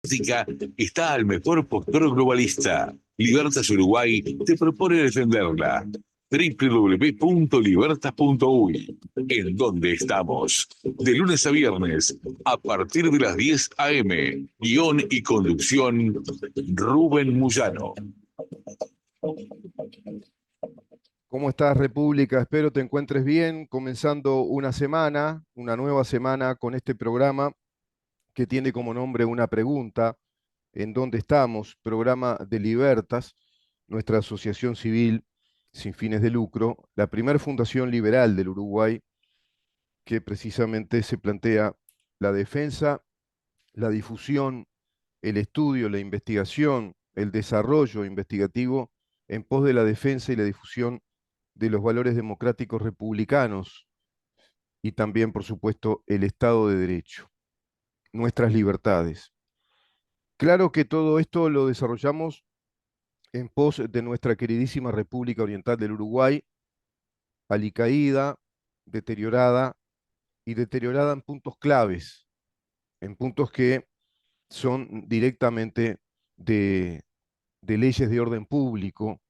Política está al mejor postor globalista. Libertas Uruguay te propone defenderla. www.libertas.uy. ¿En dónde estamos? De lunes a viernes, a partir de las 10 a.m. Guión y conducción, Rubén Muyano. ¿Cómo estás, República? Espero te encuentres bien, comenzando una semana, una nueva semana con este programa que tiene como nombre una pregunta: ¿en dónde estamos? Programa de Libertas, nuestra asociación civil sin fines de lucro, la primer fundación liberal del Uruguay, que precisamente se plantea la defensa, la difusión, el estudio, la investigación, el desarrollo investigativo en pos de la defensa y la difusión de los valores democráticos republicanos y también, por supuesto, el Estado de Derecho, nuestras libertades. Claro que todo esto lo desarrollamos en pos de nuestra queridísima República Oriental del Uruguay, alicaída, deteriorada y deteriorada en puntos claves, en puntos que son directamente de, de leyes de orden público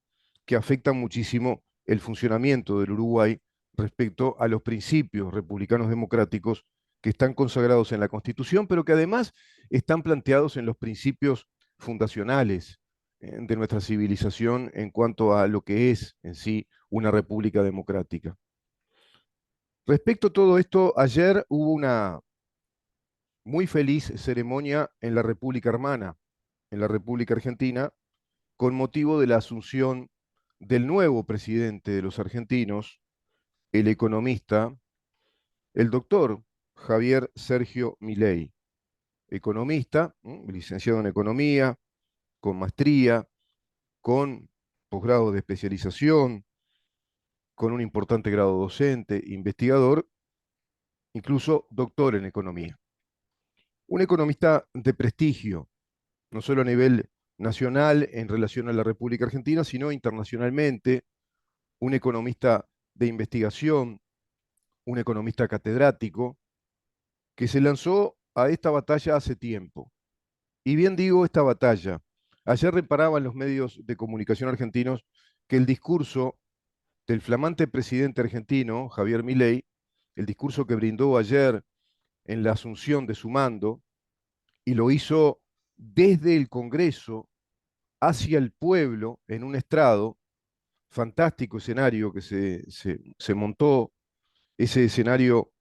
que afectan muchísimo el funcionamiento del Uruguay respecto a los principios republicanos democráticos que están consagrados en la Constitución, pero que además están planteados en los principios fundacionales de nuestra civilización en cuanto a lo que es en sí una república democrática. Respecto a todo esto, ayer hubo una muy feliz ceremonia en la República Hermana, en la República Argentina, con motivo de la asunción del nuevo presidente de los argentinos, el economista, el doctor Javier Sergio Milei, economista, licenciado en economía, con maestría, con posgrado de especialización, con un importante grado docente, investigador, incluso doctor en economía. Un economista de prestigio, no solo a nivel nacional en relación a la República Argentina, sino internacionalmente, un economista de investigación, un economista catedrático, que se lanzó a esta batalla hace tiempo. Y bien digo esta batalla. Ayer reparaban los medios de comunicación argentinos que el discurso del flamante presidente argentino, Javier Milei, el discurso que brindó ayer en la asunción de su mando, y lo hizo desde el Congreso hacia el pueblo en un estrado, fantástico escenario que se montó. Ese escenario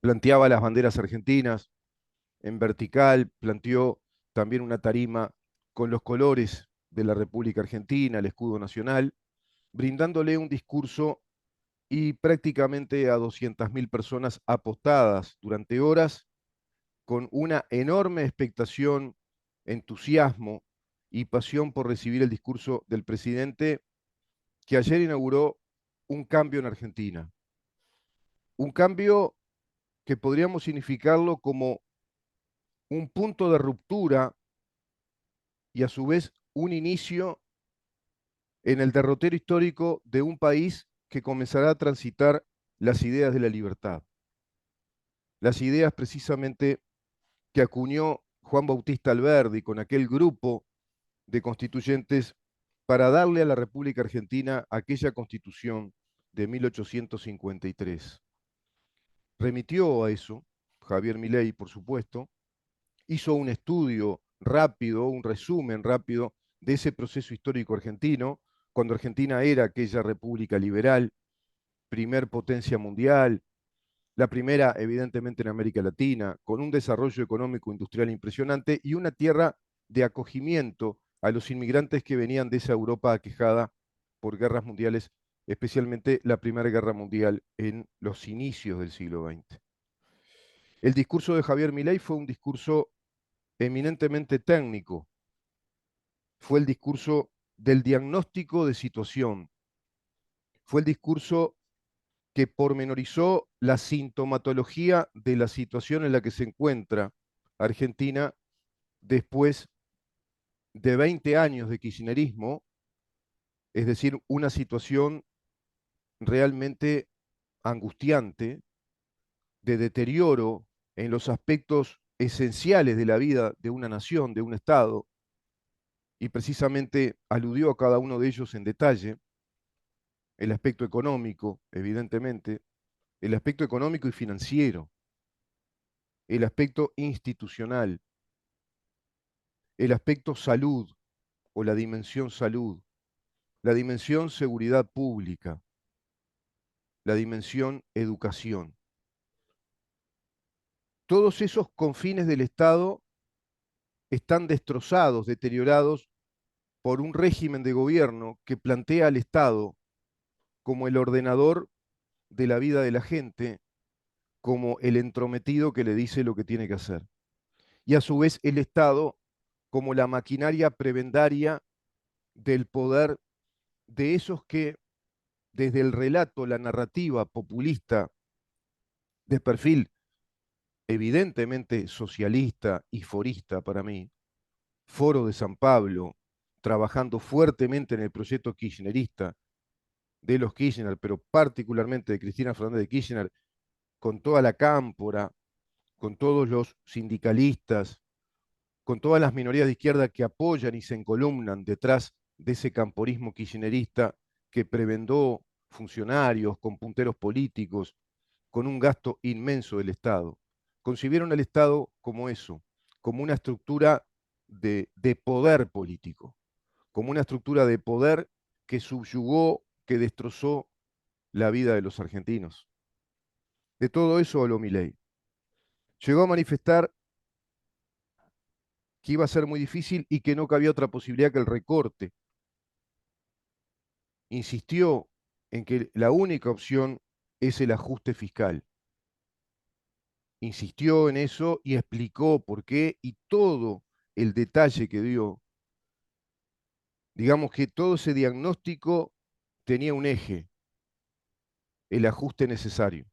planteaba las banderas argentinas en vertical, planteó también una tarima con los colores de la República Argentina, el escudo nacional, brindándole un discurso y prácticamente a 200.000 personas apostadas durante horas, con una enorme expectación, entusiasmo y pasión por recibir el discurso del presidente, que ayer inauguró un cambio en Argentina. Un cambio que podríamos significarlo como un punto de ruptura y a su vez un inicio en el derrotero histórico de un país que comenzará a transitar las ideas de la libertad. Las ideas precisamente que acuñó Juan Bautista Alberdi con aquel grupo de constituyentes para darle a la República Argentina aquella constitución de 1853. Remitió a eso Javier Milei, por supuesto, hizo un estudio rápido, un resumen rápido de ese proceso histórico argentino, cuando Argentina era aquella república liberal, primer potencia mundial, la primera evidentemente en América Latina, con un desarrollo económico industrial impresionante y una tierra de acogimiento a los inmigrantes que venían de esa Europa aquejada por guerras mundiales, especialmente la Primera Guerra Mundial en los inicios del siglo XX. El discurso de Javier Milei fue un discurso eminentemente técnico, fue el discurso del diagnóstico de situación, fue el discurso que pormenorizó la sintomatología de la situación en la que se encuentra Argentina después de 20 años de kirchnerismo, es decir, una situación realmente angustiante, de deterioro en los aspectos esenciales de la vida de una nación, de un Estado, y precisamente aludió a cada uno de ellos en detalle: el aspecto económico, evidentemente, el aspecto económico y financiero, el aspecto institucional, el aspecto salud o la dimensión salud, la dimensión seguridad pública, la dimensión educación. Todos esos confines del Estado están destrozados, deteriorados por un régimen de gobierno que plantea al Estado como el ordenador de la vida de la gente, como el entrometido que le dice lo que tiene que hacer. Y a su vez el Estado como la maquinaria prebendaria del poder de esos que desde el relato, la narrativa populista de perfil evidentemente socialista y forista para mí, Foro de San Pablo, trabajando fuertemente en el proyecto kirchnerista de los Kirchner, pero particularmente de Cristina Fernández de Kirchner, con toda la cámpora, con todos los sindicalistas, con todas las minorías de izquierda que apoyan y se encolumnan detrás de ese camporismo kirchnerista que prebendó funcionarios con punteros políticos, con un gasto inmenso del Estado. Concibieron al Estado como eso, como una estructura de poder político, como una estructura de poder que subyugó, que destrozó la vida de los argentinos. De todo eso habló Milei. Llegó a manifestar que iba a ser muy difícil y que no cabía otra posibilidad que el recorte. Insistió en que la única opción es el ajuste fiscal. Insistió en eso y explicó por qué, y todo el detalle que dio, digamos que todo ese diagnóstico tenía un eje: el ajuste necesario.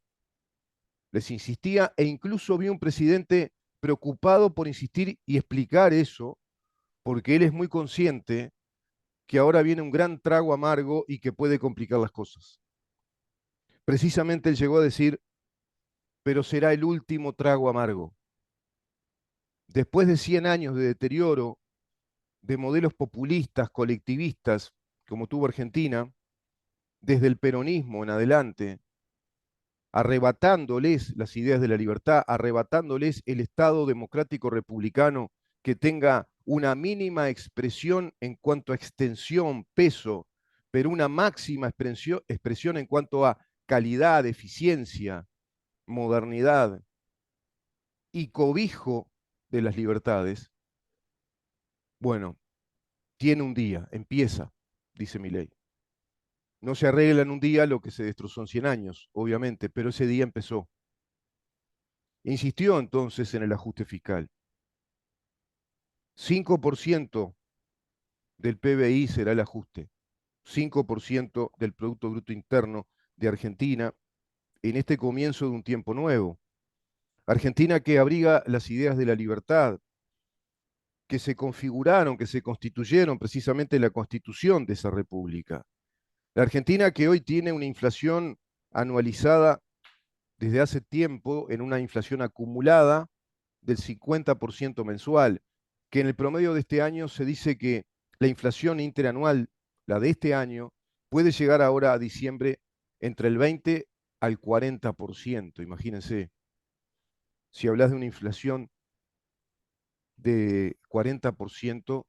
Les insistía, e incluso vi un presidente preocupado por insistir y explicar eso, porque él es muy consciente que ahora viene un gran trago amargo y que puede complicar las cosas. Precisamente él llegó a decir: pero será el último trago amargo. Después de 100 años de deterioro, de modelos populistas, colectivistas, como tuvo Argentina, desde el peronismo en adelante, arrebatándoles las ideas de la libertad, arrebatándoles el Estado democrático republicano que tenga una mínima expresión en cuanto a extensión, peso, pero una máxima expresión en cuanto a calidad, eficiencia, modernidad y cobijo de las libertades. Bueno, tiene un día, empieza, dice Milei. No se arregla en un día lo que se destrozó en 100 años, obviamente, pero ese día empezó. Insistió entonces en el ajuste fiscal. 5% del PBI será el ajuste. 5% del Producto Bruto Interno de Argentina en este comienzo de un tiempo nuevo. Argentina que abriga las ideas de la libertad, que se configuraron, que se constituyeron precisamente en la constitución de esa república. La Argentina que hoy tiene una inflación anualizada desde hace tiempo en una inflación acumulada del 50% mensual, que en el promedio de este año se dice que la inflación interanual, la de este año, puede llegar ahora a diciembre entre el 20 al 40%. Imagínense, si hablas de una inflación de 40%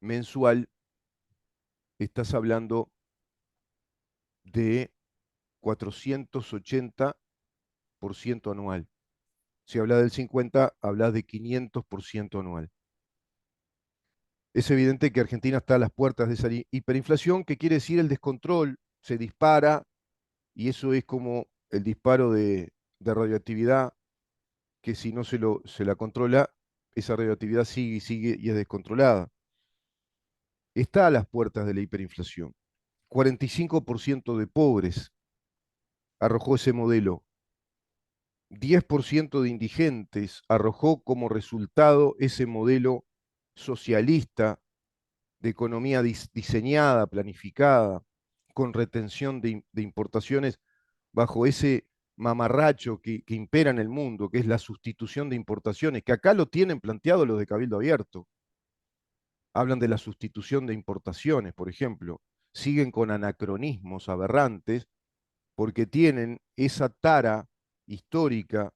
mensual, estás hablando de 480% anual. Si hablas del 50, hablas de 500% anual. Es evidente que Argentina está a las puertas de esa hiperinflación, que quiere decir el descontrol, se dispara, y eso es como el disparo de radioactividad, que si no se la controla, esa radioactividad sigue y sigue y es descontrolada. Está a las puertas de la hiperinflación. 45% de pobres arrojó ese modelo. 10% de indigentes arrojó como resultado ese modelo socialista de economía diseñada, planificada, con retención de importaciones bajo ese mamarracho que impera en el mundo, que es la sustitución de importaciones, que acá lo tienen planteado los de Cabildo Abierto. Hablan de la sustitución de importaciones, por ejemplo. Siguen con anacronismos aberrantes porque tienen esa tara histórica,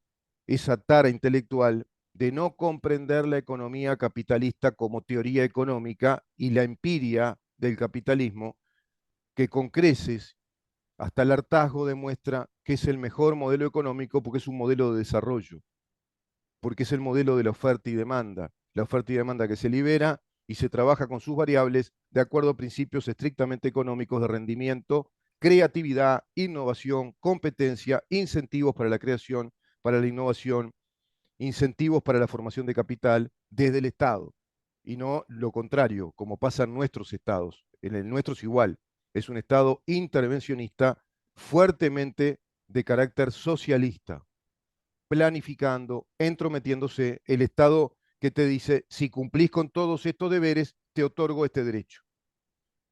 esa tara intelectual de no comprender la economía capitalista como teoría económica y la empiria del capitalismo, que con creces hasta el hartazgo demuestra que es el mejor modelo económico porque es un modelo de desarrollo, porque es el modelo de la oferta y demanda que se libera y se trabaja con sus variables de acuerdo a principios estrictamente económicos de rendimiento, creatividad, innovación, competencia, incentivos para la creación, para la innovación, incentivos para la formación de capital desde el Estado, y no lo contrario, como pasa en nuestros estados. En el nuestro es igual, es un Estado intervencionista fuertemente de carácter socialista, planificando, entrometiéndose, el Estado que te dice, si cumplís con todos estos deberes, te otorgo este derecho,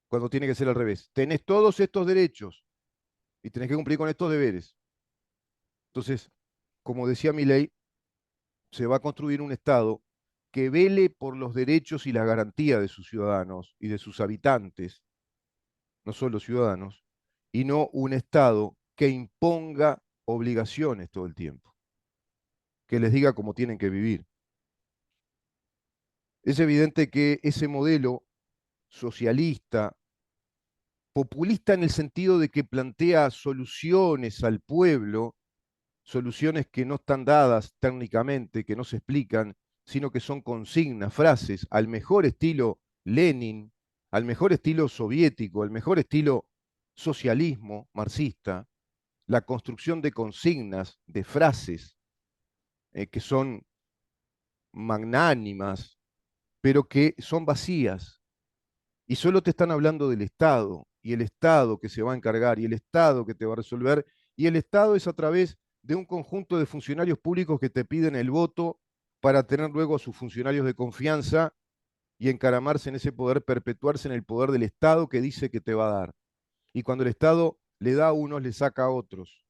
cuando tiene que ser al revés. Tenés todos estos derechos y tenés que cumplir con estos deberes. Entonces, como decía Milei, se va a construir un Estado que vele por los derechos y la garantía de sus ciudadanos y de sus habitantes, no solo ciudadanos, y no un Estado que imponga obligaciones todo el tiempo, que les diga cómo tienen que vivir. Es evidente que ese modelo socialista, populista en el sentido de que plantea soluciones al pueblo, soluciones que no están dadas técnicamente, que no se explican, sino que son consignas, frases, al mejor estilo Lenin, al mejor estilo soviético, al mejor estilo socialismo marxista, la construcción de consignas, de frases que son magnánimas, pero que son vacías y solo te están hablando del Estado y el Estado que se va a encargar y el Estado que te va a resolver y el Estado es a través de un conjunto de funcionarios públicos que te piden el voto para tener luego a sus funcionarios de confianza y encaramarse en ese poder, perpetuarse en el poder del Estado que dice que te va a dar. Y cuando el Estado le da a unos, le saca a otros.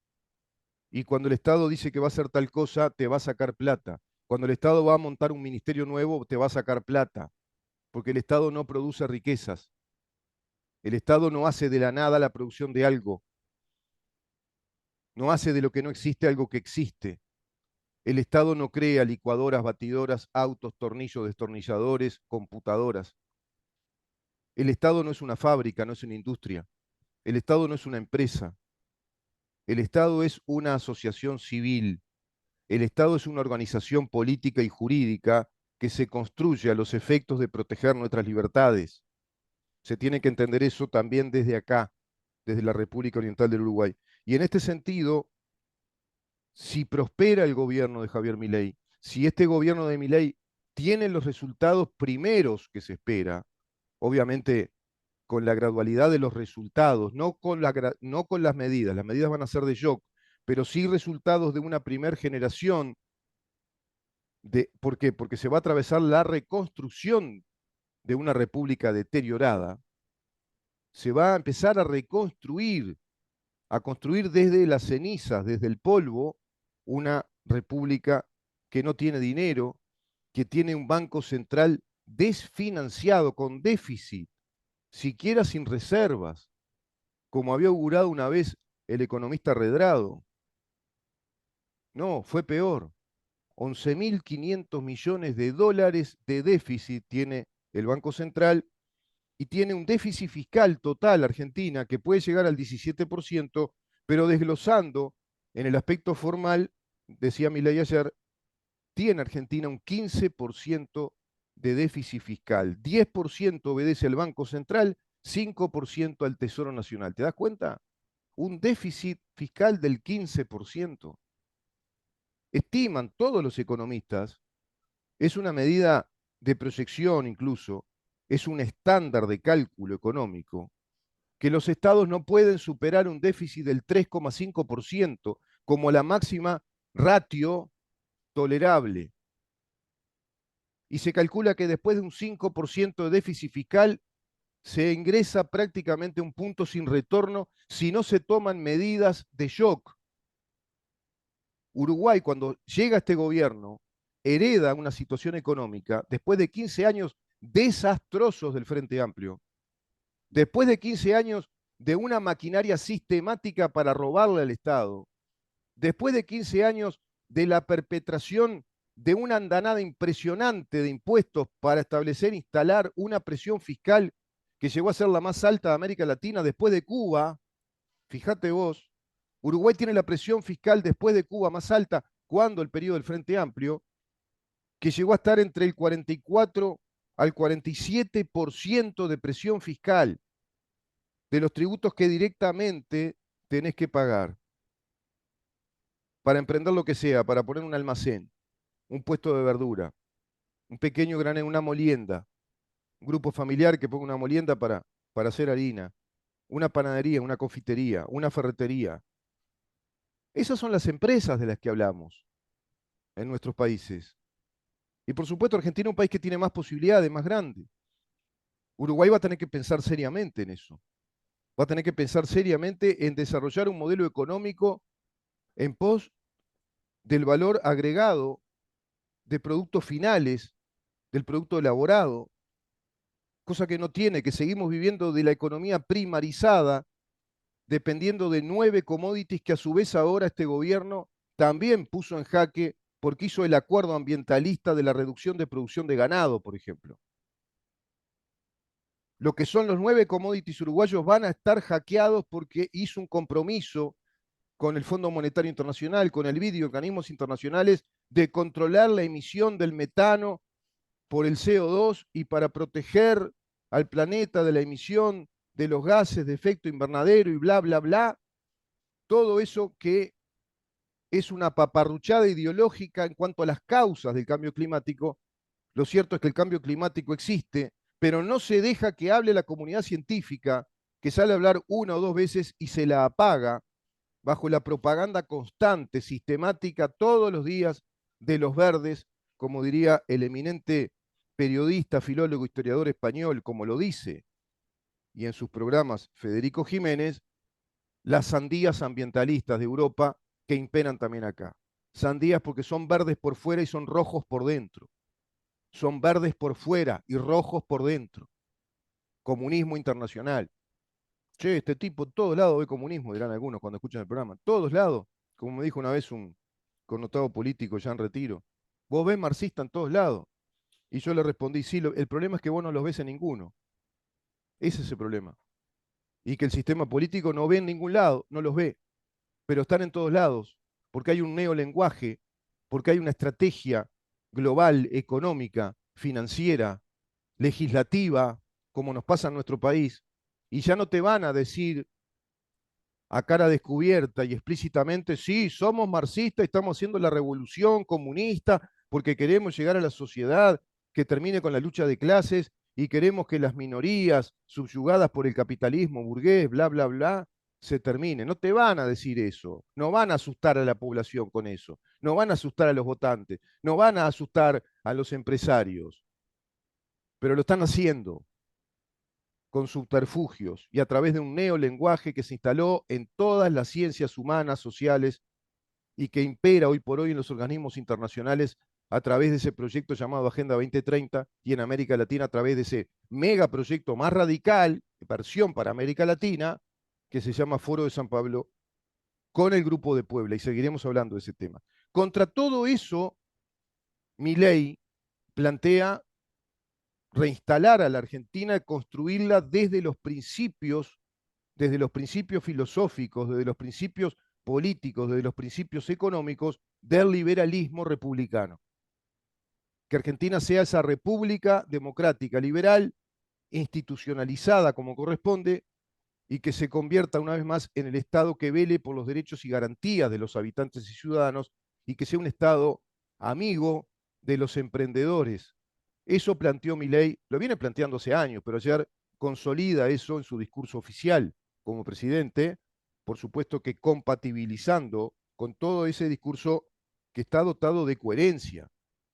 Y cuando el Estado dice que va a hacer tal cosa, te va a sacar plata. Cuando el Estado va a montar un ministerio nuevo, te va a sacar plata, porque el Estado no produce riquezas. El Estado no hace de la nada la producción de algo, no hace de lo que no existe algo que existe. El Estado no crea licuadoras, batidoras, autos, tornillos, destornilladores, computadoras. El Estado no es una fábrica, no es una industria. El Estado no es una empresa. El Estado es una asociación civil. El Estado es una organización política y jurídica que se construye a los efectos de proteger nuestras libertades. Se tiene que entender eso también desde acá, desde la República Oriental del Uruguay. Y en este sentido, si prospera el gobierno de Javier Milei, si este gobierno de Milei tiene los resultados primeros que se espera, obviamente con la gradualidad de los resultados, no con las medidas van a ser de shock, pero sí resultados de una primer generación. ¿Por qué? Porque se va a atravesar la reconstrucción de una república deteriorada, se va a empezar a construir desde las cenizas, desde el polvo, una república que no tiene dinero, que tiene un banco central desfinanciado, con déficit, siquiera sin reservas, como había augurado una vez el economista Redrado. No, fue peor. 11.500 millones de dólares de déficit tiene el Banco Central y tiene un déficit fiscal total Argentina que puede llegar al 17%, pero desglosando en el aspecto formal, decía Milei ayer, tiene Argentina un 15% de déficit fiscal, 10% obedece al Banco Central, 5% al Tesoro Nacional. ¿Te das cuenta? Un déficit fiscal del 15%. Estiman todos los economistas, es una medida de proyección incluso, es un estándar de cálculo económico, que los estados no pueden superar un déficit del 3,5% como la máxima ratio tolerable. Y se calcula que después de un 5% de déficit fiscal se ingresa prácticamente a un punto sin retorno si no se toman medidas de shock. Uruguay, cuando llega este gobierno, hereda una situación económica después de 15 años desastrosos del Frente Amplio, después de 15 años de una maquinaria sistemática para robarle al Estado, después de 15 años de la perpetración de una andanada impresionante de impuestos para establecer e instalar una presión fiscal que llegó a ser la más alta de América Latina después de Cuba. Fíjate vos, Uruguay tiene la presión fiscal después de Cuba más alta cuando el periodo del Frente Amplio, que llegó a estar entre el 44 al 47% de presión fiscal de los tributos que directamente tenés que pagar para emprender lo que sea, para poner un almacén, un puesto de verdura, un pequeño granero, una molienda, un grupo familiar que ponga una molienda para hacer harina, una panadería, una confitería, una ferretería. Esas son las empresas de las que hablamos en nuestros países. Y por supuesto Argentina es un país que tiene más posibilidades, más grande. Uruguay va a tener que pensar seriamente en eso. Va a tener que pensar seriamente en desarrollar un modelo económico en pos del valor agregado de productos finales, del producto elaborado, cosa que no tiene, que seguimos viviendo de la economía primarizada, dependiendo de 9 commodities que a su vez ahora este gobierno también puso en jaque porque hizo el acuerdo ambientalista de la reducción de producción de ganado, por ejemplo. Lo que son los 9 commodities uruguayos van a estar hackeados porque hizo un compromiso con el Fondo Monetario Internacional, con el BID y organismos internacionales de controlar la emisión del metano por el CO2 y para proteger al planeta de la emisión de los gases de efecto invernadero y bla, bla, bla. Todo eso que es una paparruchada ideológica en cuanto a las causas del cambio climático. Lo cierto es que el cambio climático existe, pero no se deja que hable la comunidad científica, que sale a hablar una o dos veces y se la apaga bajo la propaganda constante, sistemática, todos los días de los verdes, como diría el eminente periodista, filólogo, historiador español, como lo dice, y en sus programas Federico Jiménez, las sandías ambientalistas de Europa que imperan también acá. Sandías porque son verdes por fuera y son rojos por dentro. Son verdes por fuera y rojos por dentro. Comunismo internacional. Che, este tipo en todos lados ve comunismo, dirán algunos cuando escuchan el programa. En todos lados, como me dijo una vez un connotado político ya en retiro. Vos ves marxista en todos lados. Y yo le respondí, sí, el problema es que vos no los ves en ninguno. Ese es el problema. Y que el sistema político no ve en ningún lado, no los ve, pero están en todos lados, porque hay un neolenguaje, porque hay una estrategia global, económica, financiera, legislativa, como nos pasa en nuestro país, y ya no te van a decir a cara descubierta y explícitamente, sí, somos marxistas, estamos haciendo la revolución comunista porque queremos llegar a la sociedad que termine con la lucha de clases y queremos que las minorías subyugadas por el capitalismo burgués, bla, bla, bla, se termine. No te van a decir eso, no van a asustar a la población con eso, no van a asustar a los votantes, no van a asustar a los empresarios, pero lo están haciendo con subterfugios y a través de un neolenguaje que se instaló en todas las ciencias humanas, sociales y que impera hoy por hoy en los organismos internacionales a través de ese proyecto llamado Agenda 2030 y en América Latina a través de ese megaproyecto más radical, versión para América Latina, que se llama Foro de San Pablo, con el Grupo de Puebla, y seguiremos hablando de ese tema. Contra todo eso, Milei plantea reinstalar a la Argentina, construirla desde los principios filosóficos, desde los principios políticos, desde los principios económicos del liberalismo republicano. Que Argentina sea esa república democrática, liberal, institucionalizada como corresponde, y que se convierta una vez más en el Estado que vele por los derechos y garantías de los habitantes y ciudadanos, y que sea un Estado amigo de los emprendedores. Eso planteó Milei, lo viene planteando hace años, pero ayer consolida eso en su discurso oficial como presidente, por supuesto que compatibilizando con todo ese discurso que está dotado de coherencia.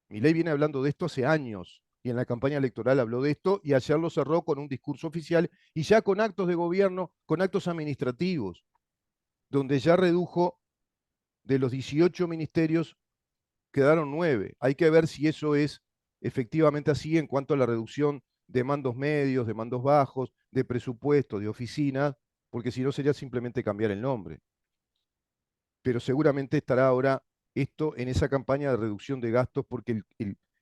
Milei viene hablando de esto hace años y en la campaña electoral habló de esto y ayer lo cerró con un discurso oficial y ya con actos de gobierno, con actos administrativos, donde ya redujo De los 18 ministerios quedaron 9. Hay que ver si eso es efectivamente así en cuanto a la reducción de mandos medios, de mandos bajos, de presupuesto, de oficinas, porque si no sería simplemente cambiar el nombre. Pero seguramente estará ahora esto en esa campaña de reducción de gastos, porque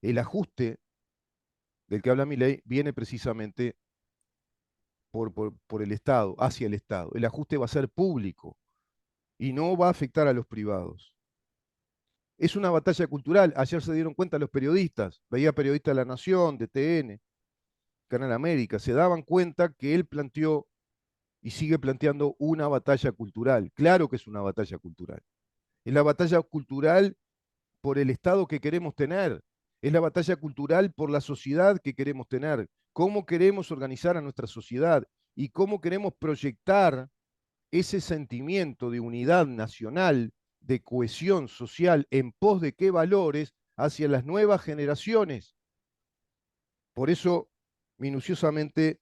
el ajuste del que habla Milei viene precisamente por el Estado, hacia el Estado. El ajuste va a ser público y no va a afectar a los privados. Es una batalla cultural. Ayer se dieron cuenta los periodistas, veía periodistas de La Nación, de TN, Canal América, se daban cuenta que él planteó y sigue planteando una batalla cultural. Claro que es una batalla cultural. Es la batalla cultural por el Estado que queremos tener. Es la batalla cultural por la sociedad que queremos tener. Cómo queremos organizar a nuestra sociedad y cómo queremos proyectar ese sentimiento de unidad nacional, de cohesión social, en pos de qué valores hacia las nuevas generaciones. Por eso, minuciosamente,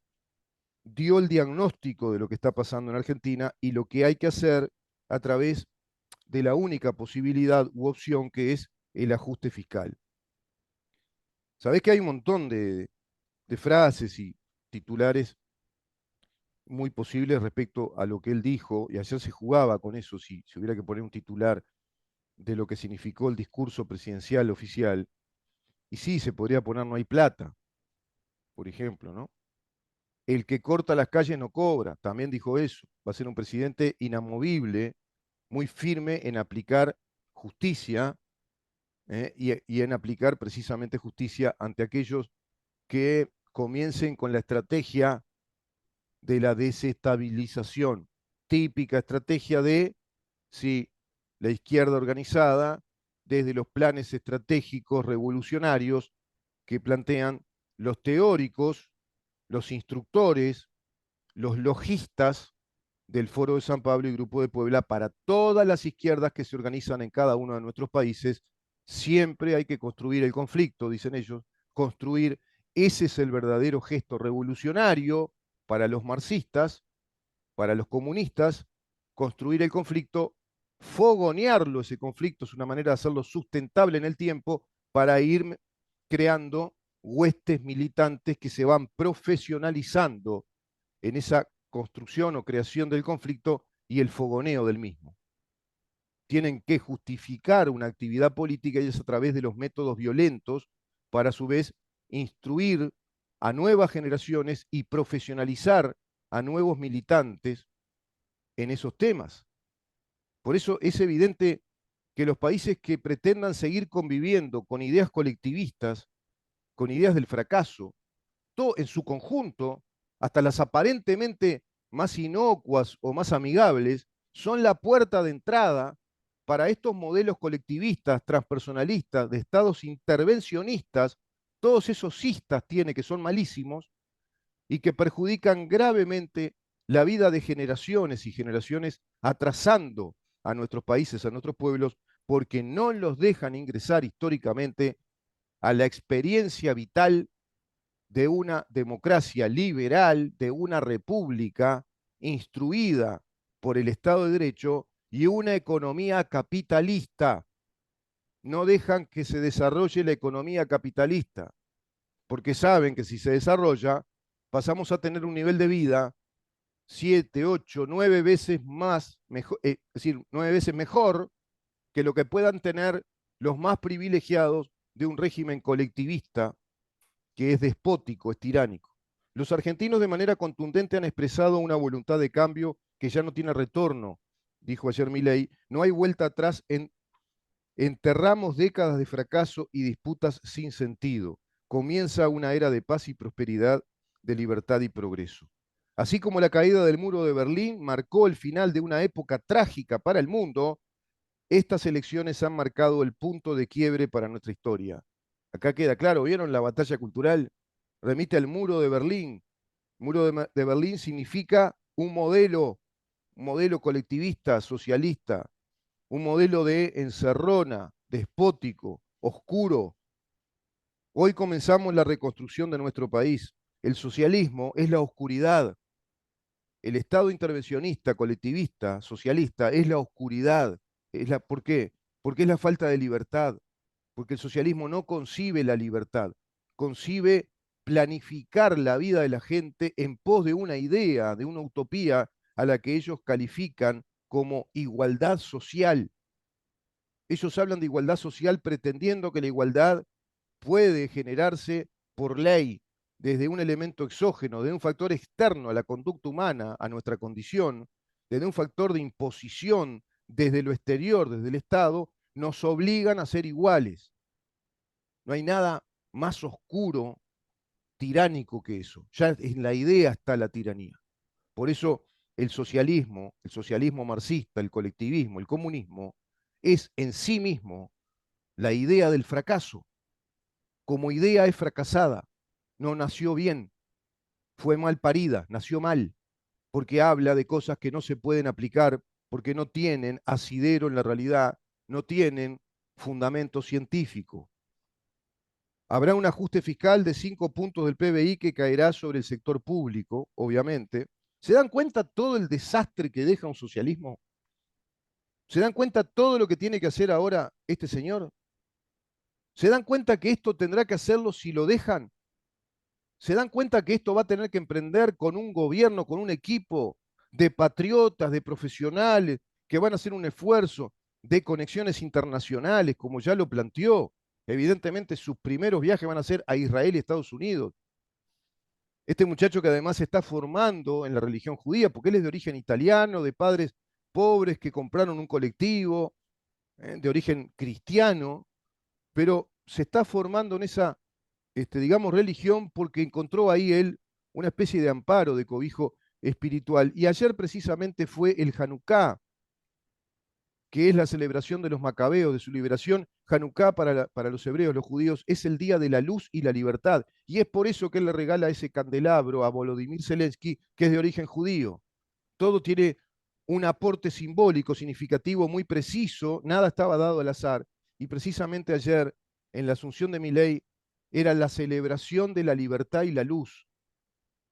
dio el diagnóstico de lo que está pasando en Argentina y lo que hay que hacer a través de la única posibilidad u opción que es el ajuste fiscal. Sabés que hay un montón de frases y titulares muy posibles respecto a lo que él dijo, y ayer se jugaba con eso, si hubiera que poner un titular de lo que significó el discurso presidencial oficial, y sí, se podría poner no hay plata, por ejemplo, ¿no? El que corta las calles no cobra, también dijo eso, va a ser un presidente inamovible, muy firme en aplicar justicia y en aplicar precisamente justicia ante aquellos que comiencen con la estrategia de la desestabilización, típica estrategia de, sí, la izquierda organizada, desde los planes estratégicos revolucionarios que plantean los teóricos, los instructores, los logistas del Foro de San Pablo y Grupo de Puebla para todas las izquierdas que se organizan en cada uno de nuestros países. Siempre hay que construir el conflicto, dicen ellos, construir, ese es el verdadero gesto revolucionario para los marxistas, para los comunistas, construir el conflicto, fogonearlo, ese conflicto es una manera de hacerlo sustentable en el tiempo para ir creando huestes militantes que se van profesionalizando en esa construcción o creación del conflicto y el fogoneo del mismo. Tienen que justificar una actividad política y es a través de los métodos violentos para a su vez instruir a nuevas generaciones y profesionalizar a nuevos militantes en esos temas. Por eso es evidente que los países que pretendan seguir conviviendo con ideas colectivistas, con ideas del fracaso, todo en su conjunto, hasta las aparentemente más inocuas o más amigables, son la puerta de entrada para estos modelos colectivistas, transpersonalistas, de estados intervencionistas, todos esos cistas tiene que son malísimos y que perjudican gravemente la vida de generaciones y generaciones, atrasando a nuestros países, a nuestros pueblos, porque no los dejan ingresar históricamente a la experiencia vital de una democracia liberal, de una república instruida por el Estado de Derecho y una economía capitalista. No dejan que se desarrolle la economía capitalista, porque saben que si se desarrolla, pasamos a tener un nivel de vida 7, 8, 9 veces más, mejor, es decir, 9 veces mejor que lo que puedan tener los más privilegiados de un régimen colectivista que es despótico, es tiránico. Los argentinos de manera contundente han expresado una voluntad de cambio que ya no tiene retorno, dijo ayer Milei. No hay vuelta atrás, enterramos décadas de fracaso y disputas sin sentido. Comienza una era de paz y prosperidad, de libertad y progreso. Así como la caída del muro de Berlín marcó el final de una época trágica para el mundo, estas elecciones han marcado el punto de quiebre para nuestra historia. Acá queda claro, ¿vieron la batalla cultural? Remite al muro de Berlín. El muro de Berlín significa un modelo colectivista, socialista, un modelo de encerrona, despótico, oscuro. Hoy comenzamos la reconstrucción de nuestro país. El socialismo es la oscuridad. El Estado intervencionista, colectivista, socialista, es la oscuridad. ¿Por qué? Porque es la falta de libertad, porque el socialismo no concibe la libertad, concibe planificar la vida de la gente en pos de una idea, de una utopía a la que ellos califican como igualdad social. Ellos hablan de igualdad social pretendiendo que la igualdad puede generarse por ley, desde un elemento exógeno, de un factor externo a la conducta humana, a nuestra condición, desde un factor de imposición desde lo exterior, desde el Estado, nos obligan a ser iguales. No hay nada más oscuro, tiránico que eso. Ya en la idea está la tiranía. Por eso el socialismo marxista, el colectivismo, el comunismo, es en sí mismo la idea del fracaso. Como idea es fracasada, no nació bien, fue mal parida, nació mal, porque habla de cosas que no se pueden aplicar, porque no tienen asidero en la realidad, no tienen fundamento científico. Habrá un ajuste fiscal de 5 puntos del PBI que caerá sobre el sector público, obviamente. ¿Se dan cuenta todo el desastre que deja un socialismo? ¿Se dan cuenta todo lo que tiene que hacer ahora este señor? ¿Se dan cuenta que esto tendrá que hacerlo si lo dejan? ¿Se dan cuenta que esto va a tener que emprender con un gobierno, con un equipo de patriotas, de profesionales, que van a hacer un esfuerzo de conexiones internacionales, como ya lo planteó? Evidentemente sus primeros viajes van a ser a Israel y Estados Unidos. Este muchacho que además se está formando en la religión judía, porque él es de origen italiano, de padres pobres que compraron un colectivo, de origen cristiano, pero se está formando en esa, digamos, religión porque encontró ahí él una especie de amparo, de cobijo espiritual. Y ayer precisamente fue el Hanukkah, que es la celebración de los macabeos, de su liberación. Hanukkah para los hebreos, los judíos, es el día de la luz y la libertad. Y es por eso que él le regala ese candelabro a Volodymyr Zelensky, que es de origen judío. Todo tiene un aporte simbólico, significativo, muy preciso, nada estaba dado al azar. Y precisamente ayer, en la asunción de Milei, era la celebración de la libertad y la luz.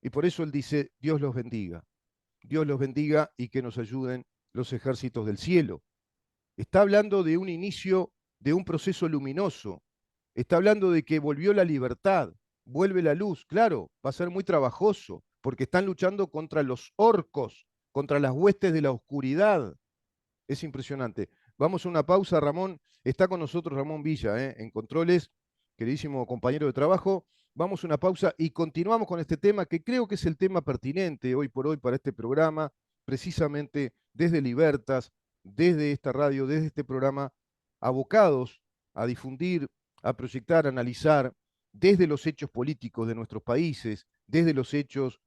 Y por eso él dice, Dios los bendiga y que nos ayuden los ejércitos del cielo. Está hablando de un inicio de un proceso luminoso. Está hablando de que volvió la libertad, vuelve la luz. Claro, va a ser muy trabajoso, porque están luchando contra los orcos, contra las huestes de la oscuridad. Es impresionante. Vamos a una pausa, Ramón. Está con nosotros Ramón Villa, en controles, queridísimo compañero de trabajo. Vamos a una pausa y continuamos con este tema que creo que es el tema pertinente hoy por hoy para este programa, precisamente desde Libertas, desde esta radio, desde este programa, abocados a difundir, a proyectar, a analizar desde los hechos políticos de nuestros países, desde los hechos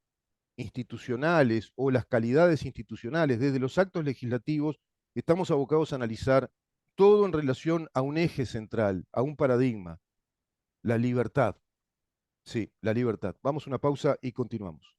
institucionales o las calidades institucionales, desde los actos legislativos, estamos abocados a analizar todo en relación a un eje central, a un paradigma, la libertad. Sí, la libertad. Vamos a una pausa y continuamos.